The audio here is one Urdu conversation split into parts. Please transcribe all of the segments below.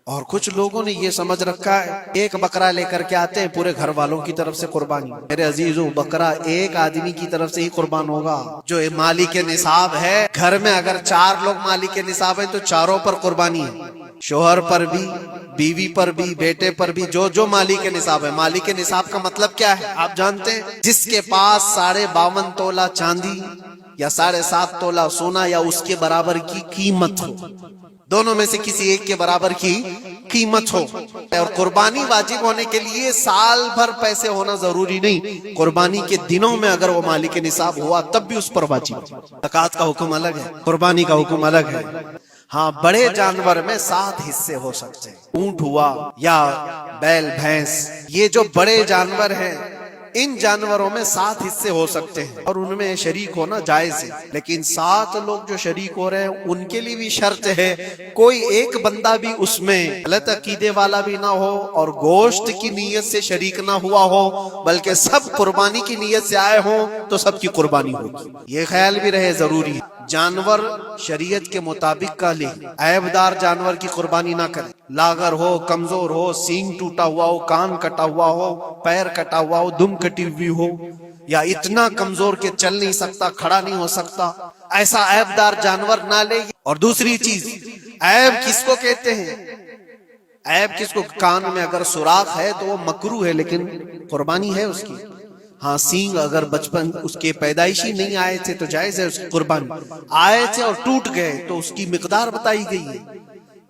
اور کچھ لوگوں نے یہ سمجھ رکھا ہے ایک بکرا لے کر کے آتے ہیں پورے گھر والوں کی طرف سے قربانی. میرے عزیزو، بکرا ایک آدمی کی طرف سے ہی قربان ہوگا جو مالک نصاب ہے. گھر میں اگر 4 لوگ مالک نصاب ہیں تو چاروں پر قربانی ہے، شوہر پر بھی، بیوی پر بھی، بیٹے پر بھی، جو مالک نصاب ہے. مالک نصاب کا مطلب کیا ہے آپ جانتے ہیں؟ جس کے پاس 52.5 تولہ چاندی یا 7.5 تولہ سونا یا اس کے برابر کی قیمت ہو، دونوں میں سے کسی ایک کے برابر کی قیمت ہو. اور قربانی واجب ہونے کے لیے سال بھر پیسے ہونا ضروری نہیں، قربانی کے دنوں میں اگر وہ مالک نصاب ہوا تب بھی اس پر واجب. زکوٰۃ کا حکم الگ ہے، قربانی کا حکم الگ ہے. ہاں، بڑے جانور میں 7 حصے ہو سکتے ہیں. اونٹ ہوا یا بیل بھینس، یہ جو بڑے جانور ہیں ان جانوروں میں 7 حصے ہو سکتے ہیں اور ان میں شریک ہونا جائز ہے. لیکن 7 لوگ جو شریک ہو رہے ہیں ان کے لیے بھی شرط ہے کوئی ایک بندہ بھی اس میں غلط عقیدے والا بھی نہ ہو اور گوشت کی نیت سے شریک نہ ہوا ہو، بلکہ سب قربانی کی نیت سے آئے ہوں تو سب کی قربانی ہوگی. یہ خیال بھی رہے ضروری ہے جانور شریعت کے مطابق کا لے، عیب دار جانور کی قربانی نہ کرے. لاغر ہو، کمزور ہو، سینگ ٹوٹا ہوا ہو، کان کٹا ہوا ہو، پیر کٹا ہوا ہو، دم کٹی ہوئی ہو، یا اتنا کمزور کہ چل نہیں سکتا، کھڑا نہیں ہو سکتا، ایسا عیب دار جانور نہ لے. اور دوسری چیز، عیب کس کو کہتے ہیں؟ عیب کس کو؟ کان میں اگر سوراخ ہے تو وہ مکروہ ہے لیکن قربانی ہے اس کی. ہاں، سینگ اگر بچپن اس کے پیدائشی نہیں آئے تھے تو جائز ہے اس کی قربانی. آئے تھے اور ٹوٹ گئے تو اس کی مقدار بتائی گئی ہے.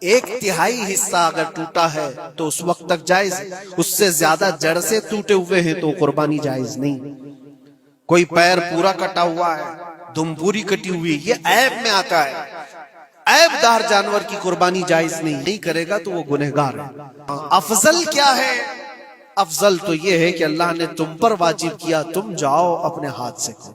1/3 حصہ اگر ٹوٹا ہے تو اس وقت تک جائز ہے، اس سے زیادہ جڑ سے ٹوٹے ہوئے ہیں تو قربانی جائز نہیں. کوئی پیر پورا کٹا ہوا ہے، دم پوری کٹی ہوئی، یہ عیب میں آتا ہے. عیب دار جانور کی قربانی جائز نہیں کرے گا تو وہ گنہگار ہے. افضل کیا ہے؟ افضل تو یہ ہے کہ اللہ نے تم پر واجب کیا، تم جاؤ اپنے ہاتھ سے کرو،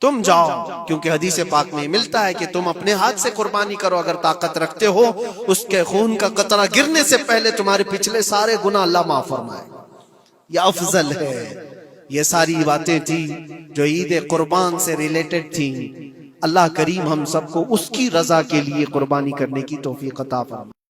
تم جاؤ، کیونکہ حدیث پاک میں ملتا ہے کہ تم اپنے ہاتھ سے قربانی کرو اگر طاقت رکھتے ہو. اس کے خون کا قطرہ گرنے سے پہلے تمہارے پچھلے سارے گناہ اللہ معاف فرمائے. یہ افضل ہے. یہ ساری باتیں تھی جو عید قربان سے ریلیٹڈ تھیں. اللہ کریم ہم سب کو اس کی رضا کے لیے قربانی کرنے کی توفیق عطا فرمائے.